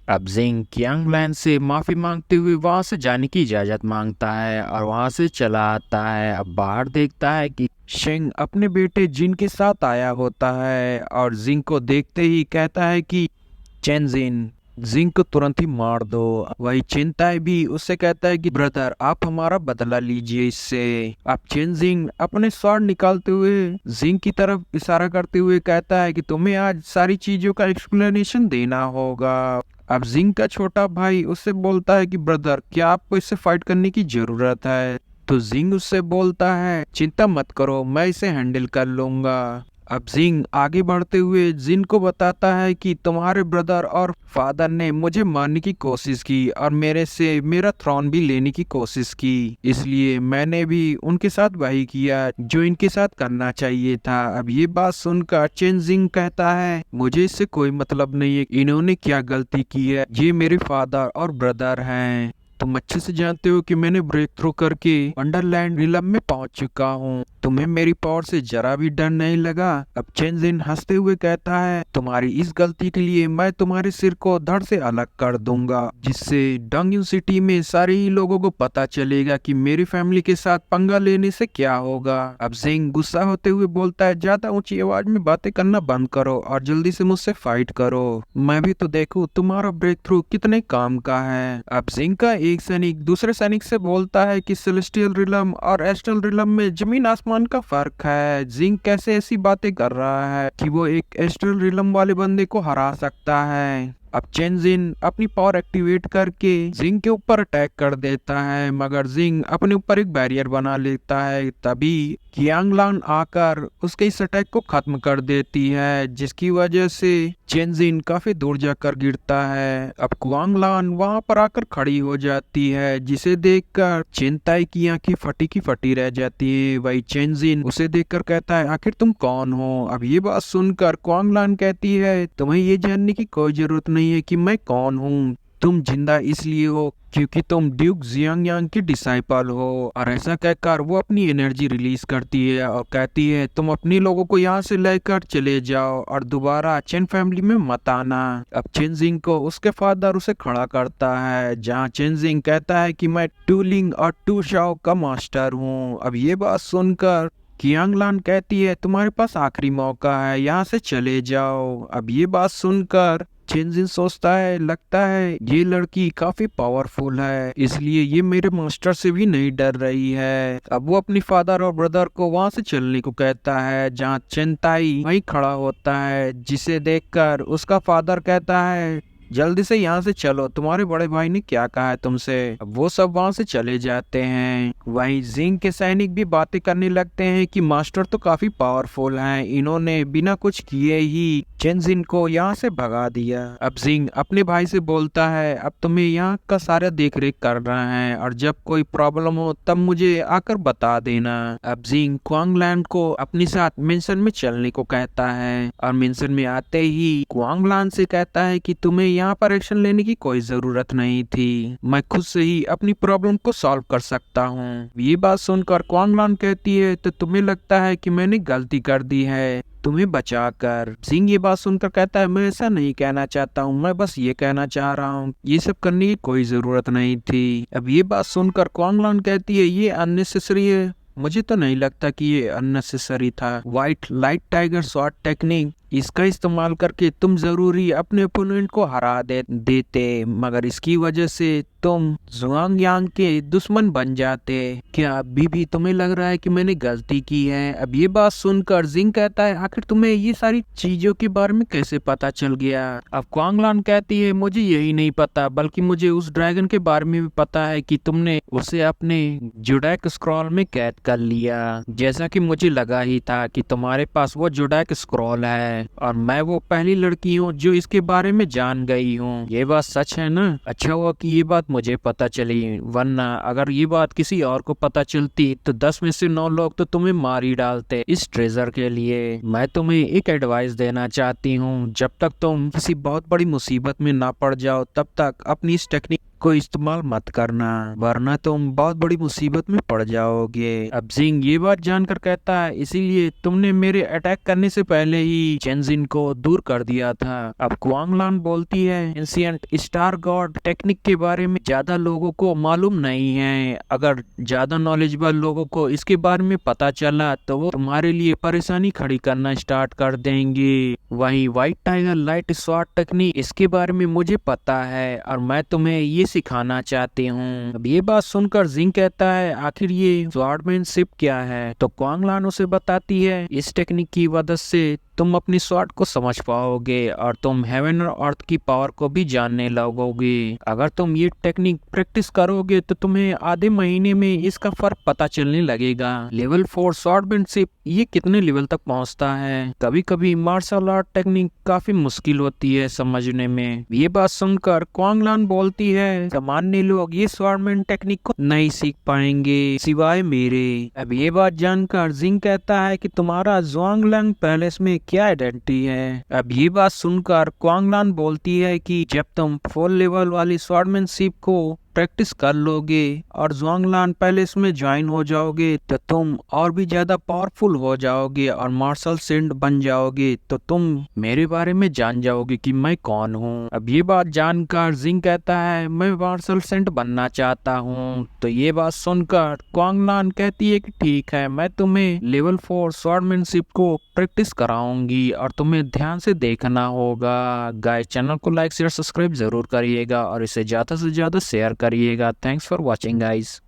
अब जिंग यांगलैन से माफी मांगते हुए वहां से जाने की इजाजत मांगता है और वहां से चला आता है। अब बाहर देखता है कि शेंग अपने बेटे जिन के साथ आया होता है और जिंग को देखते ही कहता है कि चेंजिन, जिंग को तुरंत ही मार दो। वही चिंताई भी उससे कहता है कि ब्रदर आप हमारा बदला लीजिए इससे। अब चेंजिंग अपने स्वॉर्ड निकालते हुए जिंग की तरफ इशारा करते हुए कहता है कि तुम्हें आज सारी चीजों का एक्सप्लेनेशन देना होगा। अब जिंग का छोटा भाई उससे बोलता है कि ब्रदर क्या आपको इससे फाइट करने की जरूरत है। तो जिंग उससे बोलता है चिंता मत करो, मैं इसे हैंडल कर लूंगा। अब जिंग आगे बढ़ते हुए जिन को बताता है कि तुम्हारे ब्रदर और फादर ने मुझे मारने की कोशिश की और मेरे से मेरा थ्रोन भी लेने की कोशिश की, इसलिए मैंने भी उनके साथ वही किया जो इनके साथ करना चाहिए था। अब ये बात सुनकर चेन जिंग कहता है मुझे इससे कोई मतलब नहीं है इन्होंने क्या गलती की है, ये मेरे फादर और ब्रदर हैं। तुम अच्छे से जानते हो कि मैंने ब्रेक थ्रू करके वंडरलैंड रिलम में पहुंच चुका हूँ, तुम्हें मेरी पावर से जरा भी डर नहीं लगा। अब चेंजिन हंसते हुए कहता है तुम्हारी इस गलती के लिए मैं तुम्हारे सिर को धड़ से अलग कर दूंगा, जिससे डोंगयू सिटी में सारे ही लोगों को पता चलेगा कि मेरी फैमिली के साथ पंगा लेने से क्या होगा। अब जिंग गुस्सा होते हुए बोलता है ज्यादा ऊंची आवाज में बातें करना बंद करो और जल्दी से मुझसे फाइट करो, मैं भी तो देखूं तुम्हारा ब्रेक थ्रू कितने काम का है। अब जिंग का एक सैनिक दूसरे सैनिक से बोलता है कि सेलेस्टियल रिलम और एस्ट्रल रिलम में जमीन आसमान का फर्क है। जिंग कैसे ऐसी बातें कर रहा है कि वो एक एस्ट्रल रिलम वाले बंदे को हरा सकता है। अब चेंजिन अपनी पावर एक्टिवेट करके जिंग के ऊपर अटैक कर देता है, मगर जिंग अपने ऊपर एक बैरियर बना लेता है। तभी कियांगलान आकर उसके इस अटैक को खत्म कर देती है, जिसकी वजह से चेंजिन काफी दूर जाकर गिरता है। अब कुआंगलान वहां पर आकर खड़ी हो जाती है, जिसे देखकर चिंताई की आंखें फटी की फटी रह जाती है। वही चेंजिन उसे देखकर कहता है आखिर तुम कौन हो। अब ये बात सुनकर कुआंगलान कहती है तुम्हें ये जानने की कोई जरूरत नहीं है कि मैं कौन हूँ, तुम जिंदा इसलिए हो क्योंकि तुम ड्यूक जियांग की डिसाइपल हो। और ऐसा कहकर वो अपनी एनर्जी रिलीज करती है और कहती है तुम अपने लोगों को यहाँ से लेकर चले जाओ और दोबारा चेन फैमिली में मत आना। अब चेनजिंग को उसके फादर उसे खड़ा करता है, जहाँ चेनजिंग कहता है कि मैं टू लिंग और टू शाओ का मास्टर हूँ। अब ये बात सुनकर कियांगलान कहती है तुम्हारे पास आखिरी मौका है, यहाँ से चले जाओ। अब ये बात सुनकर चेंजिन सोचता है लगता है ये लड़की काफी पावरफुल है, इसलिए ये मेरे मास्टर से भी नहीं डर रही है। अब वो अपनी फादर और ब्रदर को वहां से चलने को कहता है, जहाँ चेंताई वहीं खड़ा होता है, जिसे देखकर उसका फादर कहता है जल्दी से यहाँ से चलो, तुम्हारे बड़े भाई ने क्या कहा है तुमसे। अब वो सब वहां से चले जाते हैं। वहीं जिंग के सैनिक भी बातें करने लगते हैं कि मास्टर तो काफी पावरफुल हैं, इन्होंने बिना कुछ किए ही चेंजिन को यहाँ से भगा दिया। अब जिंग अपने भाई से बोलता है अब तुम्हें यहाँ का सारा देख रेख करना है और जब कोई प्रॉब्लम हो तब मुझे आकर बता देना। अब जिंग क्वांगलैंड को अपने साथ मेंशन में चलने को कहता है और मेंशन में आते ही क्वांगलैंड से कहता है कि तुम्हें यहाँ पर एक्शन लेने की कोई जरूरत नहीं थी, मैं खुद से ही अपनी प्रॉब्लम को सॉल्व कर सकता हूँ। ये बात सुनकर क्वांगलैंड कहती है तो तुम्हें लगता है कि मैंने गलती कर दी है तुम्हें बचाकर। जिंग ये बात सुनकर कहता है मैं ऐसा नहीं कहना चाहता हूँ, मैं बस ये कहना चाह रहा हूँ ये सब करने की कोई जरूरत नहीं थी। अब ये बात सुनकर क्वांगलैंड कहती है ये अननेसेसरी है, मुझे तो नहीं लगता कि ये अननेसेसरी था। White light tiger shot technique इसका इस्तेमाल करके तुम जरूरी अपने ओपोनेंट को हरा देते, मगर इसकी वजह से तुम जुआंग यांग के दुश्मन बन जाते। क्या अभी भी तुम्हें लग रहा है कि मैंने गलती की है। अब ये बात सुनकर जिंग कहता है आखिर तुम्हें ये सारी चीजों के बारे में कैसे पता चल गया। अब क्वांगलान कहती है मुझे यही नहीं पता बल्कि मुझे उस ड्रैगन के बारे में भी पता है कि तुमने उसे अपने जोडैक स्क्रॉल में कैद कर लिया, जैसा कि मुझे लगा ही था कि तुम्हारे पास वो जोडैक स्क्रॉल है और मैं वो पहली लड़की हूँ जो इसके बारे में जान गई हूँ। ये बात सच है ना। अच्छा हुआ कि ये बात मुझे पता चली, वरना अगर ये बात किसी और को पता चलती तो 10 में से 9 लोग तो तुम्हें मार ही डालते इस ट्रेजर के लिए। मैं तुम्हें एक एडवाइस देना चाहती हूँ, जब तक तुम किसी बहुत बड़ी मुसीबत में ना पड़ जाओ तब तक अपनी इस टेक्निक इसको इस्तेमाल मत करना, वरना तुम बहुत बड़ी मुसीबत में पड़ जाओगे। अब जिंग ये बात जानकर कहता है, इसीलिए तुमने मेरे अटैक करने से पहले ही चेंजिन को दूर कर दिया था। अब क्वांग लान बोलती है, एंशिएंट स्टार गॉड टेक्निक के बारे में ज्यादा लोगों को मालूम नहीं है। अगर ज्यादा नॉलेजेबल लोगों को इसके बारे में पता चला तो वो तुम्हारे लिए परेशानी खड़ी करना स्टार्ट कर देंगे। वहीं white tiger light sword technique, इसके बारे में मुझे पता है और मैं तुम्हें ये सिखाना चाहती हूँ। अब ये बात सुनकर जिंग कहता है, आखिर ये स्वॉर्डमैनशिप क्या है? तो क्वांग लान उसे बताती है, इस टेक्निक की मदद से तुम अपनी स्वॉर्ड को समझ पाओगे और तुम हेवन और अर्थ की पावर को भी जानने लगोगे। अगर तुम ये टेक्निक प्रैक्टिस करोगे तो तुम्हें आधे महीने में इसका फर्क पता चलने लगेगा। लेवल 4 स्वॉर्डमैनशिप ये कितने लेवल तक पहुंचता है? कभी कभी मार्शल आर्ट टेक्निक काफी मुश्किल होती है समझने में। ये बात सुनकर क्वांग लान बोलती है, सामान्य लोग ये स्वॉर्डमैन टेक्निक को नहीं सीख पाएंगे सिवाय मेरे। अब ये बात जानकर जिंग कहता है कि तुम्हारा ज़ुआंगलैंग पैलेस में क्या आइडेंटिटी है? अब ये बात सुनकर क्वांग लान बोलती है कि जब तुम फुल लेवल वाली स्वॉर्डमैनशिप को प्रैक्टिस कर लोगे और ज़ुआंगलान पैलेस में ज्वाइन हो जाओगे तो तुम और भी ज्यादा पावरफुल हो जाओगे और मार्शल सेंट बन जाओगे, तो तुम मेरे बारे में जान जाओगे कि मैं कौन हूँ। अब ये बात जानकर जिंग कहता है, मैं मार्शल सेंट बनना चाहता हूँ। तो ये बात सुनकर क्वांग लान कहती है कि ठीक है, मैं तुम्हें लेवल 4 स्वॉर्डमैनशिप को प्रैक्टिस कराऊंगी और तुम्हें ध्यान से देखना होगा। गाइस, चैनल को लाइक शेयर सब्सक्राइब जरूर करिएगा और इसे ज्यादा से ज्यादा शेयर करिएगा। Thanks for watching guys.